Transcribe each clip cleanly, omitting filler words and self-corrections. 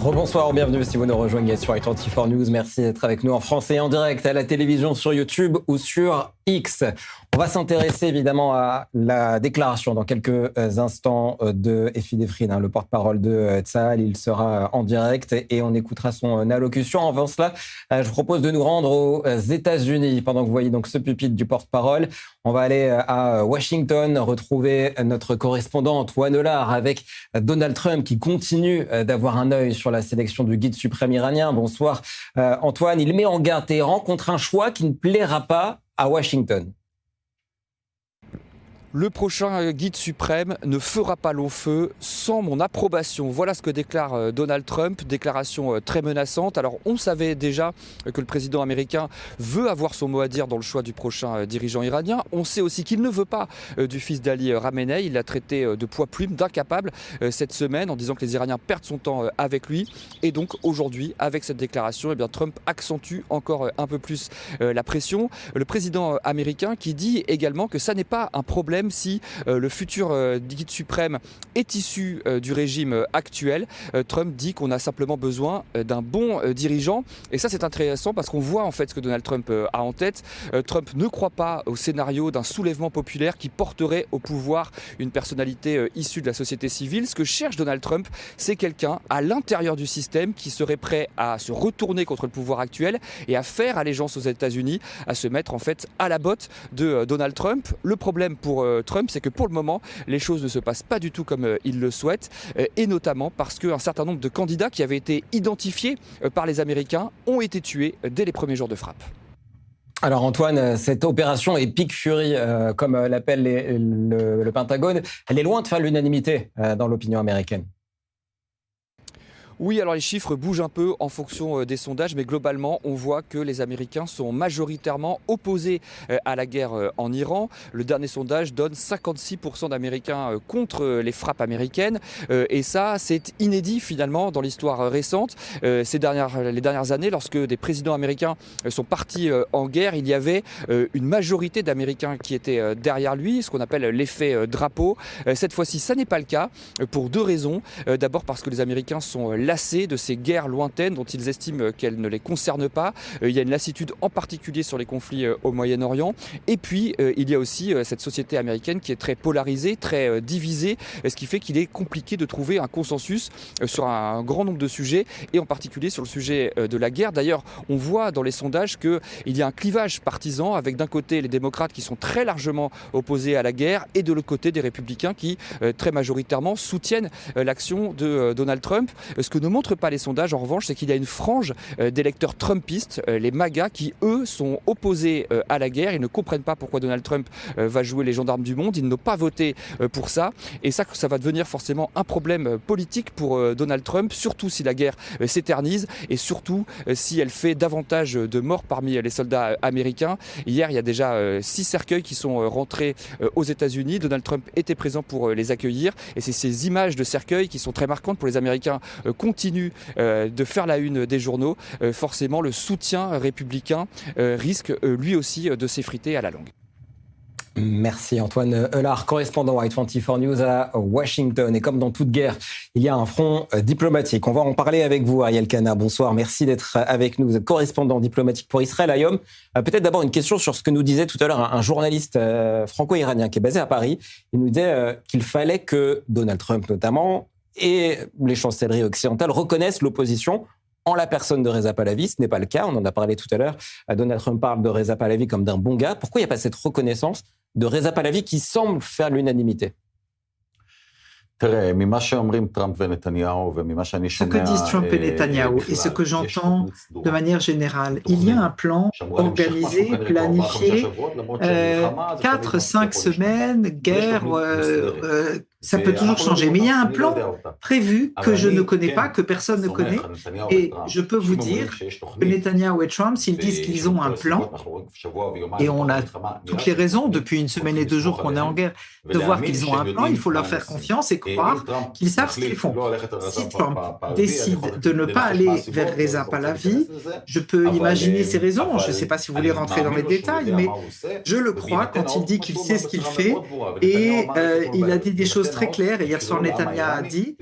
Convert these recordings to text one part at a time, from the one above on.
Rebonsoir, bienvenue si vous nous rejoignez sur i24 News. Merci d'être avec nous en français en direct à la télévision, sur YouTube ou sur X. On va s'intéresser évidemment à la déclaration dans quelques instants de Effi Defrine, le porte-parole de Tsahal. Il sera en direct et on écoutera son allocution. Avant cela, je vous propose de nous rendre aux États-Unis. Pendant que vous voyez donc ce pupitre du porte-parole, on va aller à Washington retrouver notre correspondant Antoine Hollard avec Donald Trump qui continue d'avoir un œil sur la sélection du guide suprême iranien. Bonsoir Antoine, il met en garde Téhéran contre un choix qui ne plaira pas à Washington. Le prochain guide suprême ne fera pas long feu sans mon approbation. Voilà ce que déclare Donald Trump, déclaration très menaçante. Alors on savait déjà que le président américain veut avoir son mot à dire dans le choix du prochain dirigeant iranien. On sait aussi qu'il ne veut pas du fils d'Ali Khamenei. Il l'a traité de poids-plume, d'incapable cette semaine en disant que les Iraniens perdent son temps avec lui. Et donc aujourd'hui, avec cette déclaration, eh bien, Trump accentue encore un peu plus la pression. Le président américain qui dit également que ça n'est pas un problème si le futur guide suprême est issu du régime actuel. Trump dit qu'on a simplement besoin d'un bon dirigeant. Et ça, c'est intéressant parce qu'on voit en fait ce que Donald Trump a en tête. Trump ne croit pas au scénario d'un soulèvement populaire qui porterait au pouvoir une personnalité issue de la société civile. Ce que cherche Donald Trump, c'est quelqu'un à l'intérieur du système qui serait prêt à se retourner contre le pouvoir actuel et à faire allégeance aux États-Unis, à se mettre en fait à la botte de Donald Trump. Le problème pour Trump, c'est que pour le moment, les choses ne se passent pas du tout comme il le souhaite, et notamment parce qu'un certain nombre de candidats qui avaient été identifiés par les Américains ont été tués dès les premiers jours de frappe. Alors Antoine, cette opération Epic Fury, comme l'appelle le Pentagone, elle est loin de faire l'unanimité dans l'opinion américaine. Oui, alors les chiffres bougent un peu en fonction des sondages, mais globalement, on voit que les Américains sont majoritairement opposés à la guerre en Iran. Le dernier sondage donne 56% d'Américains contre les frappes américaines. Et ça, c'est inédit finalement dans l'histoire récente. Les dernières années, lorsque des présidents américains sont partis en guerre, il y avait une majorité d'Américains qui étaient derrière lui, ce qu'on appelle l'effet drapeau. Cette fois-ci, ça n'est pas le cas pour deux raisons. D'abord parce que les Américains sont lassés de ces guerres lointaines dont ils estiment qu'elles ne les concernent pas. Il y a une lassitude en particulier sur les conflits au Moyen-Orient. Et puis, il y a aussi cette société américaine qui est très polarisée, très divisée, ce qui fait qu'il est compliqué de trouver un consensus sur un grand nombre de sujets, et en particulier sur le sujet de la guerre. D'ailleurs, on voit dans les sondages qu'il y a un clivage partisan, avec d'un côté les démocrates qui sont très largement opposés à la guerre, et de l'autre côté des républicains qui, très majoritairement, soutiennent l'action de Donald Trump. Ce que ne montrent pas les sondages, en revanche, c'est qu'il y a une frange d'électeurs trumpistes, les MAGA, qui, eux, sont opposés à la guerre. Ils ne comprennent pas pourquoi Donald Trump va jouer les gendarmes du monde. Ils n'ont pas voté pour ça. Et ça va devenir forcément un problème politique pour Donald Trump, surtout si la guerre s'éternise et surtout si elle fait davantage de morts parmi les soldats américains. Hier, il y a déjà 6 cercueils qui sont rentrés aux États-Unis. Donald Trump était présent pour les accueillir. Et c'est ces images de cercueils qui sont très marquantes pour les Américains continue de faire la une des journaux. Forcément, le soutien républicain risque lui aussi de s'effriter à la longue. Merci Antoine Hollard, correspondant à i24 News à Washington. Et comme dans toute guerre, il y a un front diplomatique. On va en parler avec vous, Ariel Kana. Bonsoir, merci d'être avec nous. Vous êtes correspondant diplomatique pour Israël Hayom. Peut-être d'abord une question sur ce que nous disait tout à l'heure un journaliste franco-iranien qui est basé à Paris. Il nous disait qu'il fallait que Donald Trump notamment et les chancelleries occidentales reconnaissent l'opposition en la personne de Reza Pahlavi. Ce n'est pas le cas, on en a parlé tout à l'heure. Donald Trump parle de Reza Pahlavi comme d'un bon gars. Pourquoi il n'y a pas cette reconnaissance de Reza Pahlavi qui semble faire l'unanimité? Ce que disent Trump et Netanyahou et ce que j'entends de manière générale, il y a un plan organisé, planifié, 4-5 semaines, guerre, ça peut toujours changer, mais il y a un plan prévu que je ne connais pas, que personne ne connaît, et je peux vous dire que Netanyahou et Trump, s'ils disent qu'ils ont un plan, et on a toutes les raisons, depuis une semaine et 2 jours qu'on est en guerre, de voir qu'ils ont un plan, il faut leur faire confiance et croire qu'ils savent ce qu'ils font. Si Trump décide de ne pas aller vers Reza Pahlavi, je peux imaginer ses raisons, je ne sais pas si vous voulez rentrer dans les détails, mais je le crois quand il dit qu'il sait ce qu'il fait, et il a dit des choses très claire. Et hier soir, Netanya a dit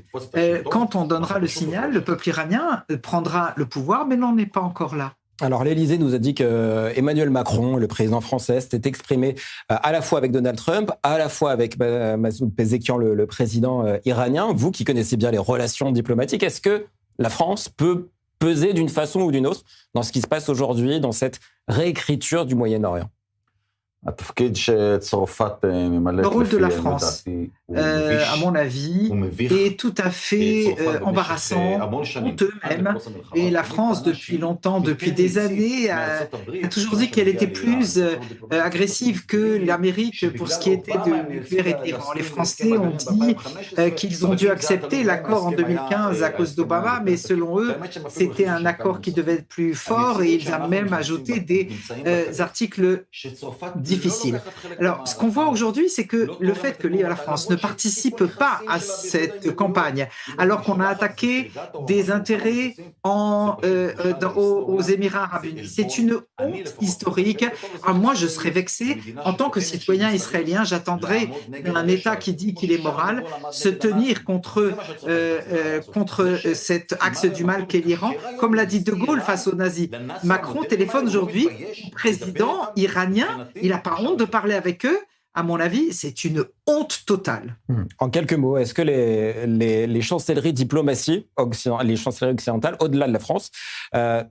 quand on donnera le signal, le peuple iranien prendra le pouvoir, mais n'en est pas encore là. Alors, l'Élysée nous a dit que Emmanuel Macron, le président français, s'était exprimé à la fois avec Donald Trump, à la fois avec Masoud Pezeshkian, le président iranien. Vous qui connaissez bien les relations diplomatiques, est-ce que la France peut peser d'une façon ou d'une autre dans ce qui se passe aujourd'hui, dans cette réécriture du Moyen-Orient ? Le rôle de la France, à mon avis, est tout à fait embarrassant, honteux même. Et la France, depuis longtemps, depuis des années, a toujours dit qu'elle était plus agressive que l'Amérique pour ce qui était de nucléaire et d'Iran. Les Français ont dit qu'ils ont dû accepter l'accord en 2015 à cause d'Obama, mais selon eux, c'était un accord qui devait être plus fort et ils ont même ajouté des articles difficile. Alors, ce qu'on voit aujourd'hui, c'est que le fait que la France ne participe pas à cette campagne, alors qu'on a attaqué des intérêts aux Émirats arabes unis, c'est une honte historique. Alors, moi, je serais vexé. En tant que citoyen israélien, j'attendrais un État qui dit qu'il est moral se tenir contre cet axe du mal qu'est l'Iran, comme l'a dit De Gaulle face aux nazis. Macron téléphone aujourd'hui au président iranien, il n'a pas honte de parler avec eux. À mon avis, c'est une honte totale. En quelques mots, est-ce que les chancelleries les chancelleries occidentales, au-delà de la France,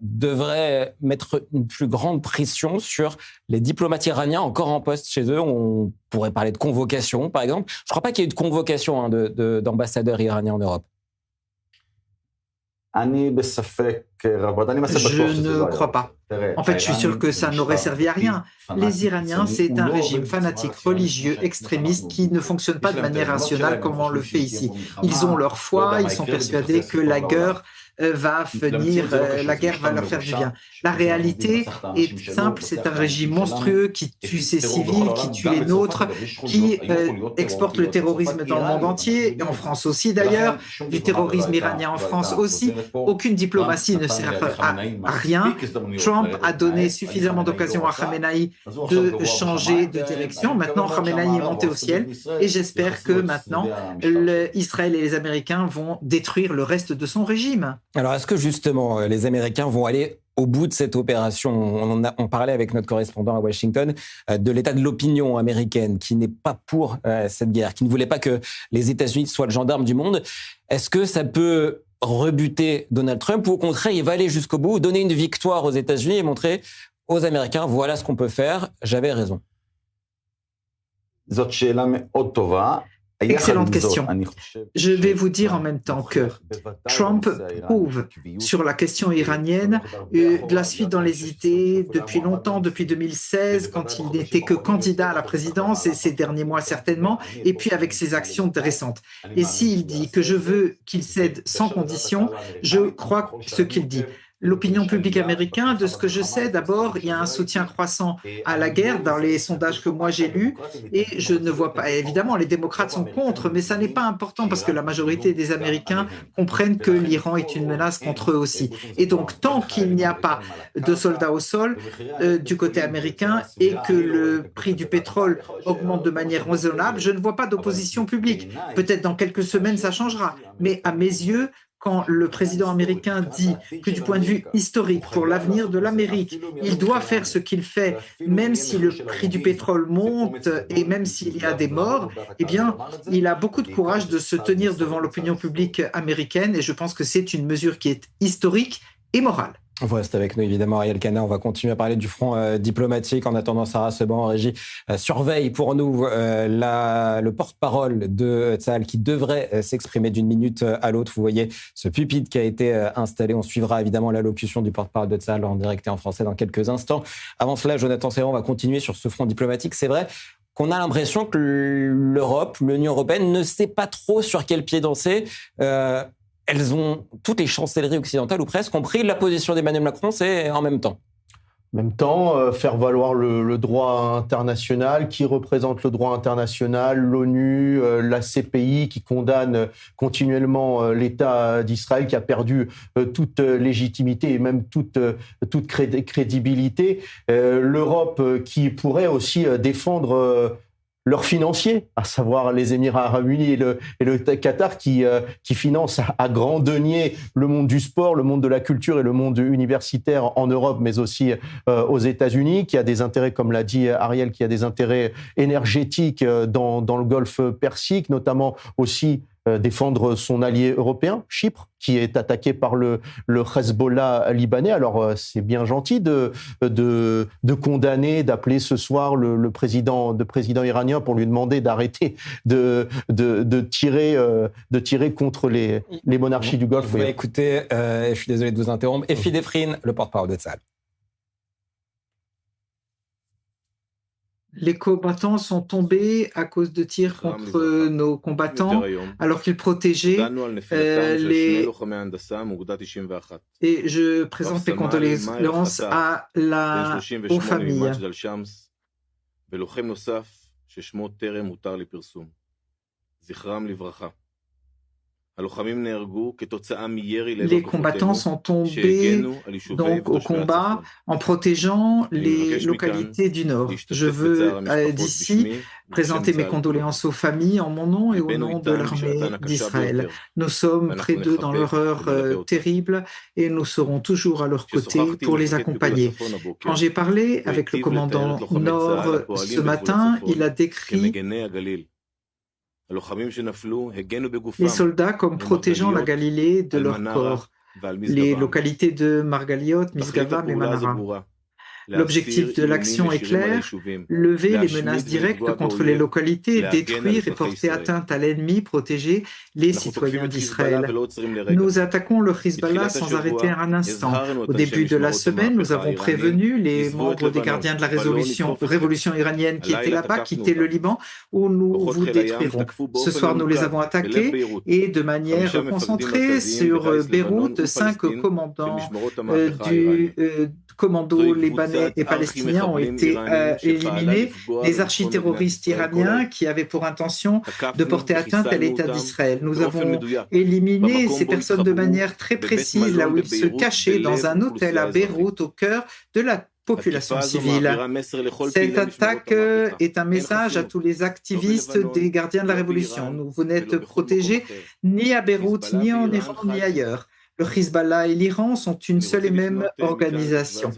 devraient mettre une plus grande pression sur les diplomates iraniens encore en poste chez eux? On pourrait parler de convocation, par exemple. Je ne crois pas qu'il y ait eu de convocation d'ambassadeurs iraniens en Europe. Je ne crois pas. En fait, je suis sûr que ça n'aurait servi à rien. Les Iraniens, c'est un régime fanatique, religieux, extrémiste, qui ne fonctionne pas de manière rationnelle comme on le fait ici. Ils ont leur foi, ils sont persuadés que la guerre va venir, la guerre va leur faire du bien. La réalité est simple, c'est un régime monstrueux qui tue ses civils, qui tue les nôtres, qui exporte le terrorisme dans le monde entier, et en France aussi d'ailleurs, du terrorisme iranien en France aussi. Aucune diplomatie ne sert à rien. Trump a donné suffisamment d'occasions à Khamenei de changer de direction. Maintenant, Khamenei est monté au ciel et j'espère que maintenant, Israël et les Américains vont détruire le reste de son régime. Alors, est-ce que justement, les Américains vont aller au bout de cette opération? On parlait avec notre correspondant à Washington de l'état de l'opinion américaine qui n'est pas pour cette guerre, qui ne voulait pas que les États-Unis soient le gendarme du monde. Est-ce que ça peut rebuter Donald Trump ou au contraire, il va aller jusqu'au bout, donner une victoire aux États-Unis et montrer aux Américains, voilà ce qu'on peut faire, j'avais raison? Excellente question. Je vais vous dire en même temps que Trump prouve sur la question iranienne de la suite dans les idées depuis longtemps, depuis 2016, quand il n'était que candidat à la présidence et ces derniers mois certainement, et puis avec ses actions récentes. Et s'il dit que je veux qu'il cède sans condition, je crois ce qu'il dit. L'opinion publique américaine, de ce que je sais, d'abord, il y a un soutien croissant à la guerre dans les sondages que moi j'ai lus et je ne vois pas, évidemment, les démocrates sont contre, mais ça n'est pas important parce que la majorité des Américains comprennent que l'Iran est une menace contre eux aussi. Et donc, tant qu'il n'y a pas de soldats au sol du côté américain et que le prix du pétrole augmente de manière raisonnable, je ne vois pas d'opposition publique. Peut-être dans quelques semaines, ça changera, mais à mes yeux, quand le président américain dit que du point de vue historique, pour l'avenir de l'Amérique, il doit faire ce qu'il fait, même si le prix du pétrole monte et même s'il y a des morts, eh bien, il a beaucoup de courage de se tenir devant l'opinion publique américaine et je pense que c'est une mesure qui est historique et morale. Vous restez avec nous, évidemment, Ariel Khanna. On va continuer à parler du front diplomatique. En attendant, Sarah Seban en régie surveille pour nous le porte-parole de Tsahal qui devrait s'exprimer d'une minute à l'autre. Vous voyez ce pupitre qui a été installé. On suivra évidemment l'allocution du porte-parole de Tsahal en direct et en français dans quelques instants. Avant cela, Jonathan Serron va continuer sur ce front diplomatique. C'est vrai qu'on a l'impression que l'Europe, l'Union européenne, ne sait pas trop sur quel pied danser. Toutes les chancelleries occidentales, ou presque, ont pris la position d'Emmanuel Macron, c'est en même temps. En même temps, faire valoir le droit international, qui représente le droit international, l'ONU, la CPI, qui condamne continuellement l'État d'Israël, qui a perdu toute légitimité et même toute crédibilité. L'Europe qui pourrait aussi défendre leurs financiers, à savoir les Émirats Arabes Unis et le Qatar, qui financent à grands deniers le monde du sport, le monde de la culture et le monde universitaire en Europe, mais aussi aux États-Unis, qui a des intérêts, comme l'a dit Ariel, qui a des intérêts énergétiques dans le Golfe Persique, notamment aussi défendre son allié européen, Chypre, qui est attaqué par le Hezbollah libanais. Alors, c'est bien gentil de condamner, d'appeler ce soir le président iranien pour lui demander d'arrêter de tirer contre les monarchies du Golfe. Écoutez, je suis désolé de vous interrompre. Effi Defrin, le porte-parole de Tzahal. Les combattants sont tombés à cause de tirs contre nos combattants alors qu'ils protégeaient les... Et je présente mes condoléances aux familles. Les combattants sont tombés donc au combat en protégeant les localités du Nord. Je veux d'ici présenter mes condoléances aux familles en mon nom et au nom de l'armée d'Israël. Nous sommes près d'eux dans l'horreur terrible et nous serons toujours à leur côté pour les accompagner. Quand j'ai parlé avec le commandant Nord ce matin, il a décrit les soldats comme protégeant la Galilée de leur corps, les localités de Margaliot, Misgava et Manara. L'objectif de l'action est clair, lever les menaces directes contre les localités, détruire et porter atteinte à l'ennemi, protéger les citoyens d'Israël. Nous attaquons le Hezbollah sans arrêter un instant. Au début de la semaine, nous avons prévenu les membres des gardiens de la révolution iranienne qui étaient là-bas, quitter le Liban, où nous vous détruirons. Ce soir, nous les avons attaqués et de manière concentrée sur Beyrouth, 5 commandants du commando libanais et palestiniens ont été éliminés, des architerroristes iraniens qui avaient pour intention de porter atteinte à l'État d'Israël. Nous avons éliminé ces personnes de manière très précise, là où ils se cachaient dans un hôtel à Beyrouth, au cœur de la population civile. Cette attaque est un message à tous les activistes des gardiens de la révolution. Vous n'êtes protégés ni à Beyrouth, ni en Iran, ni ailleurs. Le Hezbollah et l'Iran sont une seule et même organisation.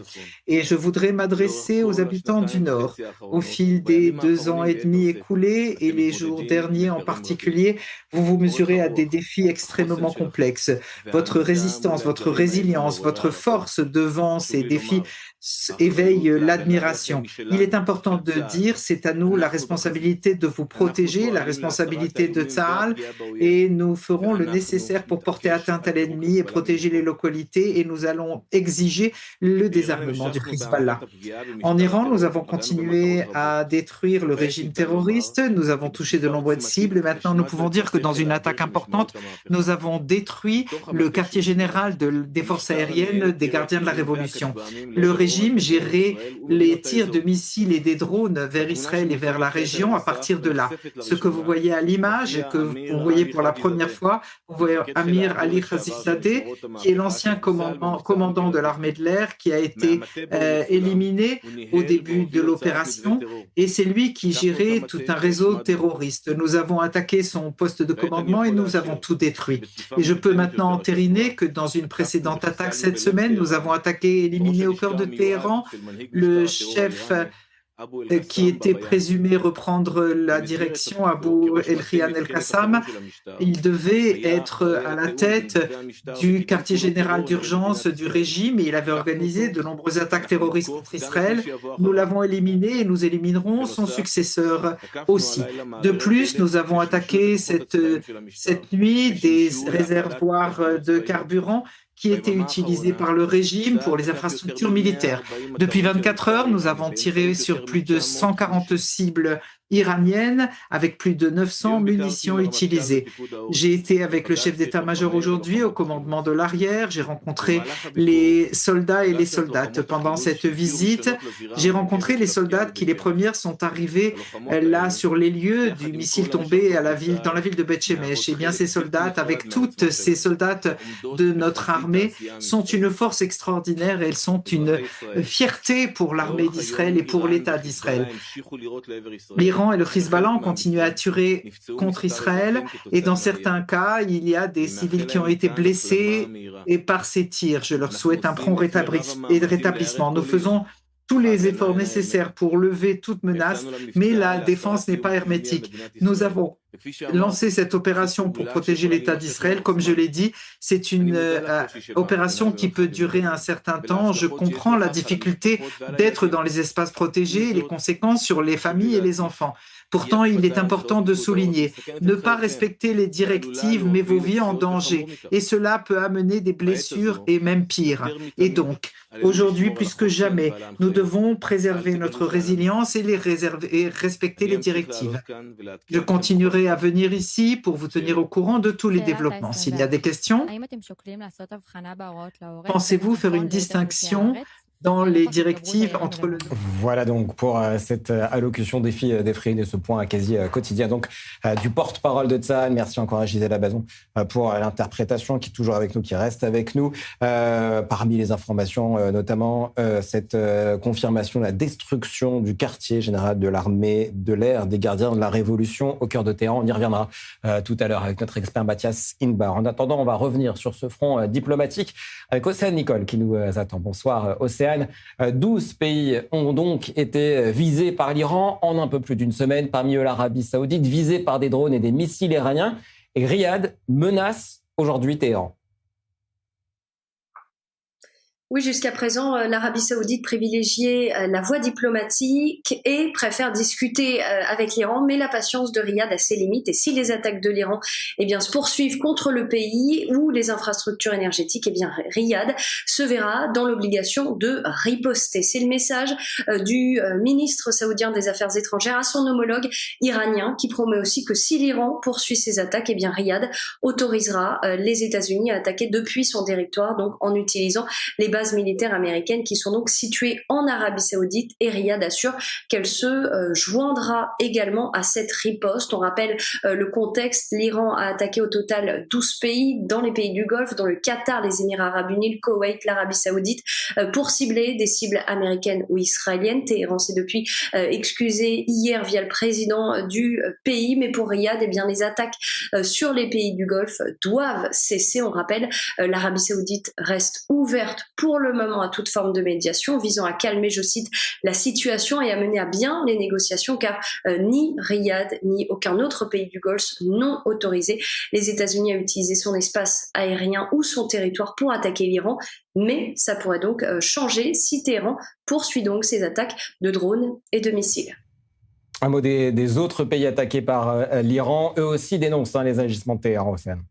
Et je voudrais m'adresser aux habitants du Nord. Au fil des 2 ans et demi écoulés, et les jours derniers en particulier, vous vous mesurez à des défis extrêmement complexes. Votre résistance, votre résilience, votre force devant ces défis éveille l'admiration. Il est important de dire, c'est à nous la responsabilité de vous protéger, la responsabilité de Tzahal, et nous ferons le nécessaire pour porter atteinte à l'ennemi et protéger les localités, et nous allons exiger le désarmement du Hezbollah. En Iran, nous avons continué à détruire le régime terroriste, nous avons touché de nombreuses cibles, et maintenant nous pouvons dire que dans une attaque importante, nous avons détruit le quartier général des forces aériennes des gardiens de la Révolution. Le régime gérait les tirs de missiles et des drones vers Israël et vers la région à partir de là. Ce que vous voyez à l'image, que vous voyez pour la première fois, vous voyez Amir Ali Khazizadeh, qui est l'ancien commandant de l'armée de l'air, qui a été éliminé au début de l'opération, et c'est lui qui gérait tout un réseau terroriste. Nous avons attaqué son poste de commandement et nous avons tout détruit. Et je peux maintenant entériner que dans une précédente attaque cette semaine, nous avons attaqué et éliminé au cœur de Téhéran le chef qui était présumé reprendre la direction, Abou El-Khian El-Qassam. Il devait être à la tête du quartier général d'urgence du régime et il avait organisé de nombreuses attaques terroristes contre Israël. Nous l'avons éliminé et nous éliminerons son successeur aussi. De plus, nous avons attaqué cette nuit des réservoirs de carburant qui étaient utilisés par le régime pour les infrastructures militaires. Depuis 24 heures, nous avons tiré sur plus de 140 cibles iranienne avec plus de 900 munitions utilisées. J'ai été avec le chef d'état-major aujourd'hui au commandement de l'arrière. J'ai rencontré les soldats et les soldates. Pendant cette visite, j'ai rencontré les soldats qui, les premières, sont arrivés là sur les lieux du missile tombé dans la ville de Beth-Shemesh. Et bien ces soldats, avec toutes ces soldats de notre armée, sont une force extraordinaire et elles sont une fierté pour l'armée d'Israël et pour l'État d'Israël. L'Iran l'Iran et le Hezbollah ont continué à tirer contre Israël et dans certains cas, il y a des civils qui ont été blessés et par ces tirs. Je leur souhaite un prompt rétablissement. Nous faisons tous les efforts nécessaires pour lever toute menace, mais la défense n'est pas hermétique. Nous avons lancé cette opération pour protéger l'État d'Israël. Comme je l'ai dit, c'est une opération qui peut durer un certain temps. Je comprends la difficulté d'être dans les espaces protégés et les conséquences sur les familles et les enfants. Pourtant, il est important de souligner, ne pas respecter les directives met vos vies en danger et cela peut amener des blessures et même pire. Et donc, aujourd'hui, plus que jamais, nous devons préserver notre résilience et respecter les directives. Je continuerai à venir ici pour vous tenir au courant de tous les développements. S'il y a des questions, pensez-vous faire une distinction dans les directives entre le... Voilà donc pour cette allocution défi d'Efrine et ce point quasi quotidien donc du porte-parole de Tsahal. Merci encore à Gisèle Bazon pour l'interprétation qui est toujours avec nous, qui reste avec nous. Parmi les informations, notamment cette confirmation de la destruction du quartier général de l'armée de l'air des gardiens de la Révolution au cœur de Téhéran. On y reviendra tout à l'heure avec notre expert Mathias Inbar. En attendant, on va revenir sur ce front diplomatique avec Océane Nicole qui nous attend. Bonsoir Océane. 12 pays ont donc été visés par l'Iran en un peu plus d'une semaine, parmi eux l'Arabie Saoudite, visée par des drones et des missiles iraniens. Et Riyad menace aujourd'hui Téhéran. Oui, jusqu'à présent, l'Arabie Saoudite privilégiait la voie diplomatique et préfère discuter avec l'Iran, mais la patience de Riyad a ses limites. Et si les attaques de l'Iran se poursuivent contre le pays ou les infrastructures énergétiques, Riyad se verra dans l'obligation de riposter. C'est le message du ministre saoudien des Affaires étrangères à son homologue iranien, qui promet aussi que si l'Iran poursuit ses attaques, Riyad autorisera les États-Unis à attaquer depuis son territoire, donc en utilisant les bases militaires américaines qui sont donc situées en Arabie Saoudite, et Riyad assure qu'elle se joindra également à cette riposte. On rappelle le contexte, l'Iran a attaqué au total 12 pays dans les pays du Golfe, dont le Qatar, les Émirats arabes unis, le Koweït, l'Arabie Saoudite, pour cibler des cibles américaines ou israéliennes. Téhéran s'est depuis excusé hier via le président du pays, mais pour Riyad, les attaques sur les pays du Golfe doivent cesser. On rappelle, l'Arabie Saoudite reste ouverte pour le moment à toute forme de médiation visant à calmer, je cite, la situation et à mener à bien les négociations, car ni Riyad ni aucun autre pays du Golfe n'ont autorisé les États-Unis à utiliser son espace aérien ou son territoire pour attaquer l'Iran, mais ça pourrait donc changer si Téhéran poursuit donc ses attaques de drones et de missiles. Un mot des autres pays attaqués par l'Iran, eux aussi dénoncent les agissements de Téhéran, Océane.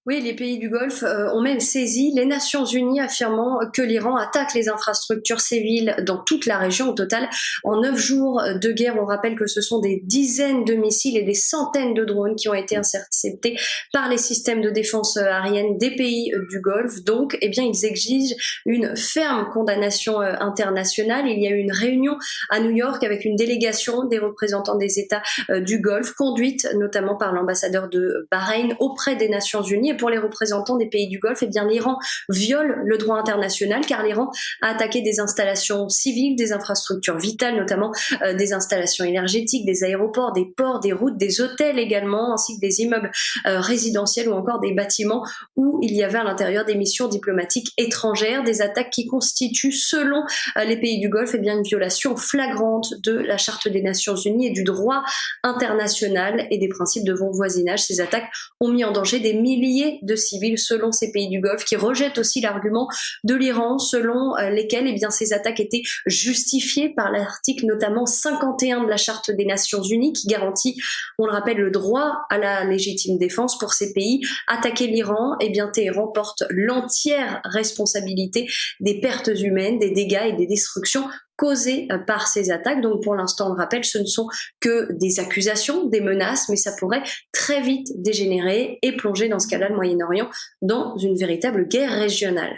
Oui, les pays du Golfe ont même saisi les Nations Unies, affirmant que l'Iran attaque les infrastructures civiles dans toute la région. Au total, en 9 jours de guerre, on rappelle que ce sont des dizaines de missiles et des centaines de drones qui ont été interceptés par les systèmes de défense aérienne des pays du Golfe. Donc, ils exigent une ferme condamnation internationale. Il y a eu une réunion à New York avec une délégation des représentants des États du Golfe, conduite notamment par l'ambassadeur de Bahreïn auprès des Nations Unies. Pour les représentants des pays du Golfe, l'Iran viole le droit international, car l'Iran a attaqué des installations civiles, des infrastructures vitales, notamment des installations énergétiques, des aéroports, des ports, des routes, des hôtels également, ainsi que des immeubles résidentiels ou encore des bâtiments où il y avait à l'intérieur des missions diplomatiques étrangères, des attaques qui constituent, selon les pays du Golfe, une violation flagrante de la Charte des Nations Unies et du droit international et des principes de bon voisinage. Ces attaques ont mis en danger des milliers de civils selon ces pays du Golfe, qui rejettent aussi l'argument de l'Iran selon lesquels ces attaques étaient justifiées par l'article notamment 51 de la Charte des Nations Unies, qui garantit, on le rappelle, le droit à la légitime défense pour ces pays. Attaquer l'Iran, Téhéran porte l'entière responsabilité des pertes humaines, des dégâts et des destructions causées par ces attaques. Donc pour l'instant, on le rappelle, ce ne sont que des accusations, des menaces, mais ça pourrait très vite dégénérer et plonger dans ce cas-là le Moyen-Orient dans une véritable guerre régionale.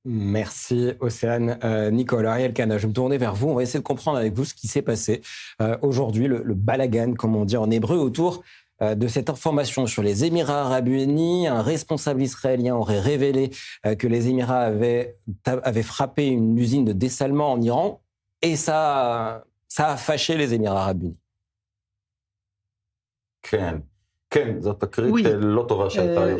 Merci Océane. Nicole, Ariel Kana, je vais me tourner vers vous. On va essayer de comprendre avec vous ce qui s'est passé aujourd'hui, le balagan, comme on dit en hébreu, autour de cette information sur les Émirats arabes unis. Un responsable israélien aurait révélé que les Émirats avaient frappé une usine de dessalement en Iran, et ça ça a fâché les Émirats arabes unis. Oui,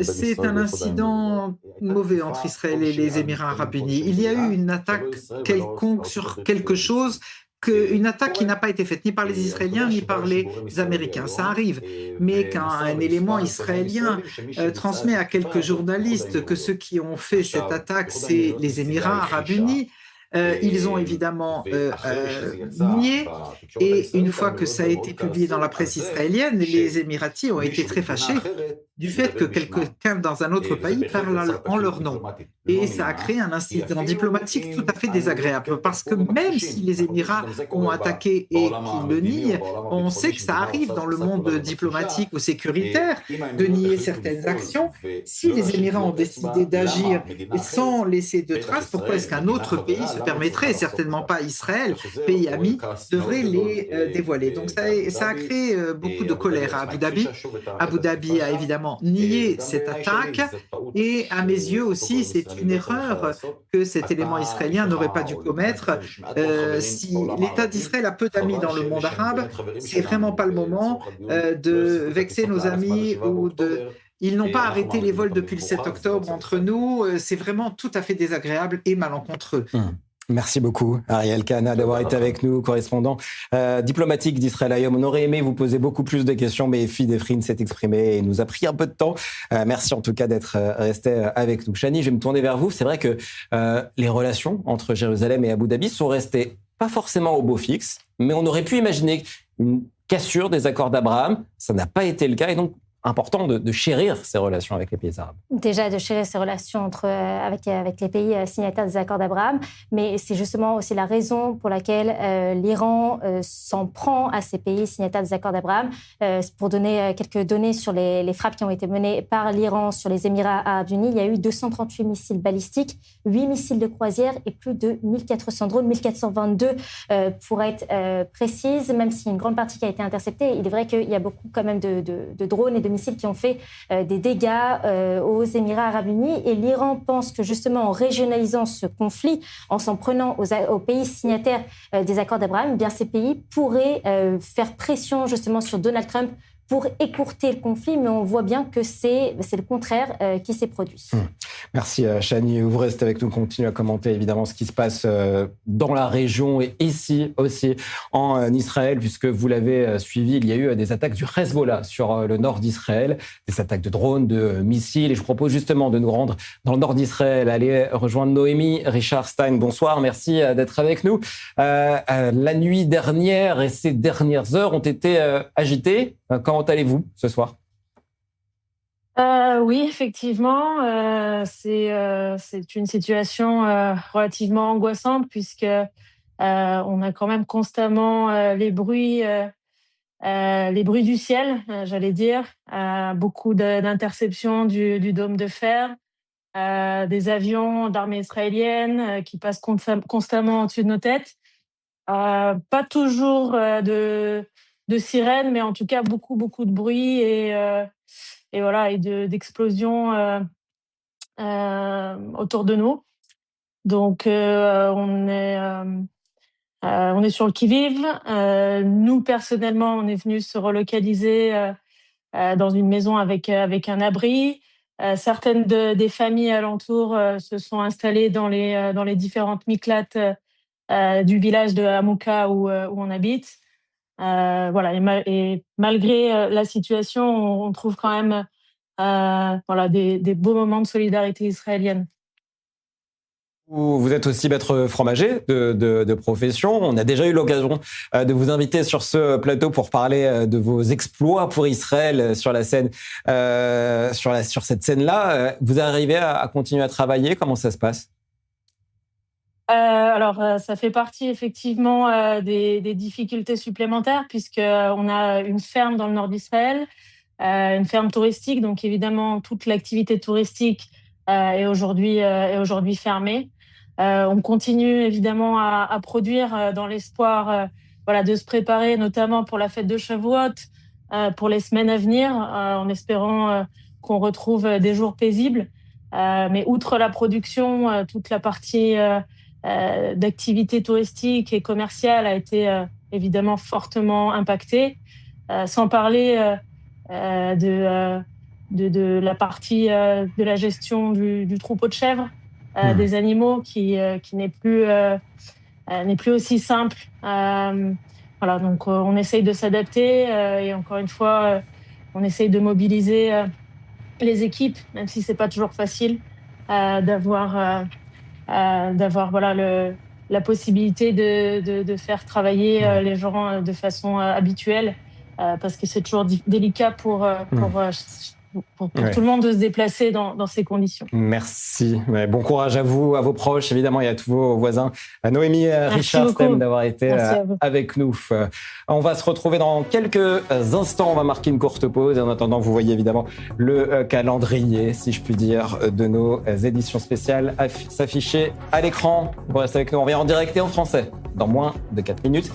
c'est un incident mauvais entre Israël et les Émirats arabes unis. Il y a eu une attaque quelconque sur quelque chose, une attaque qui n'a pas été faite ni par les Israéliens ni par les Américains. Ça arrive, mais quand un élément israélien transmet à quelques journalistes que ceux qui ont fait cette attaque, c'est les Émirats arabes unis, ils ont évidemment nié, et une fois que ça a été publié dans la presse israélienne, les Émiratis ont été très fâchés du fait que quelqu'un dans un autre pays parle en leur nom. Et ça a créé un incident diplomatique tout à fait désagréable, parce que même si les Émirats ont attaqué et qu'ils le nient, on sait que ça arrive dans le monde diplomatique ou sécuritaire de nier certaines actions. Si les Émirats ont décidé d'agir sans laisser de traces, pourquoi est-ce qu'un autre pays se permettrait, certainement pas Israël, pays ami, devrait les dévoiler? Donc ça a créé beaucoup de colère à Abu Dhabi. Abu Dhabi a évidemment nié cette attaque, et à mes yeux aussi, c'est une erreur que cet élément israélien n'aurait pas dû commettre. Si l'État d'Israël a peu d'amis dans le monde arabe, c'est vraiment pas le moment de vexer nos amis ou de... Ils n'ont pas arrêté les vols depuis le 7 octobre entre nous. C'est vraiment tout à fait désagréable et malencontreux. Merci beaucoup, Ariel Kahana, d'avoir été avec nous, correspondant diplomatique d'Israël Hayom. On aurait aimé vous poser beaucoup plus de questions, mais Fi Defrin s'est exprimé et nous a pris un peu de temps. Merci en tout cas d'être resté avec nous. Shani, je vais me tourner vers vous. C'est vrai que les relations entre Jérusalem et Abu Dhabi sont restées pas forcément au beau fixe, mais on aurait pu imaginer une cassure des accords d'Abraham. Ça n'a pas été le cas, et donc important de chérir ces relations avec les pays arabes. Déjà, de chérir ces relations avec les pays signataires des accords d'Abraham, mais c'est justement aussi la raison pour laquelle l'Iran s'en prend à ces pays signataires des accords d'Abraham. Pour donner quelques données sur les frappes qui ont été menées par l'Iran sur les Émirats arabes unis, il y a eu 238 missiles balistiques, 8 missiles de croisière et plus de 1400 drones, 1422 pour être précise, même si une grande partie qui a été interceptée. Il est vrai qu'il y a beaucoup quand même de drones et de missiles qui ont fait des dégâts aux Émirats arabes unis, et l'Iran pense que justement en régionalisant ce conflit, en s'en prenant aux pays signataires des accords d'Abraham, eh bien ces pays pourraient faire pression justement sur Donald Trump pour écourter le conflit, mais on voit bien que c'est le contraire qui s'est produit. Merci Shani, vous restez avec nous, continuez à commenter évidemment ce qui se passe dans la région et ici aussi en Israël, puisque vous l'avez suivi, il y a eu des attaques du Hezbollah sur le nord d'Israël, des attaques de drones, de missiles, et je propose justement de nous rendre dans le nord d'Israël, aller rejoindre Noémie Richard-Stein. Bonsoir, merci d'être avec nous. La nuit dernière et ces dernières heures ont été agitées. Comment allez-vous ce soir ? Oui, effectivement, c'est une situation relativement angoissante, puisque on a quand même constamment les bruits du ciel, j'allais dire, beaucoup d'interceptions du dôme de fer, des avions d'armée israélienne qui passent constamment au-dessus de nos têtes. Pas toujours de sirènes, mais en tout cas beaucoup de bruit et voilà, et d'explosions autour de nous. Donc on est sur le qui-vive. Nous personnellement, on est venu se relocaliser dans une maison avec un abri. Certaines des familles alentours se sont installées dans les différentes miklates du village de Hamouka où on habite. Voilà, et malgré la situation, on trouve quand même des beaux moments de solidarité israélienne. Vous êtes aussi maître fromager de profession. On a déjà eu l'occasion de vous inviter sur ce plateau pour parler de vos exploits pour Israël sur la scène, sur cette scène-là. Vous arrivez à continuer à travailler? Comment ça se passe? Alors, ça fait partie effectivement des difficultés supplémentaires, puisqu'on a une ferme dans le nord d'Israël, une ferme touristique. Donc, évidemment, toute l'activité touristique est aujourd'hui fermée. On continue évidemment à produire dans l'espoir de se préparer, notamment pour la fête de Shavuot, pour les semaines à venir, en espérant qu'on retrouve des jours paisibles. Mais outre la production, toute la partie d'activité touristique et commerciale a été évidemment fortement impactés, sans parler de la partie de la gestion du troupeau de chèvres, des animaux qui n'est plus aussi simple. Voilà, donc on essaye de s'adapter et encore une fois, on essaye de mobiliser les équipes, même si c'est pas toujours facile, d'avoir voilà la possibilité de faire travailler les gens de façon habituelle, parce que c'est toujours délicat pour tout le monde de se déplacer dans ces conditions. Merci. Bon courage à vous, à vos proches, évidemment, et à tous vos voisins. Noémie Richard Stem d'avoir été avec nous. On va se retrouver dans quelques instants. On va marquer une courte pause. Et en attendant, vous voyez évidemment le calendrier, si je puis dire, de nos éditions spéciales s'afficher à l'écran. Vous restez avec nous. On revient en direct et en français dans moins de 4 minutes.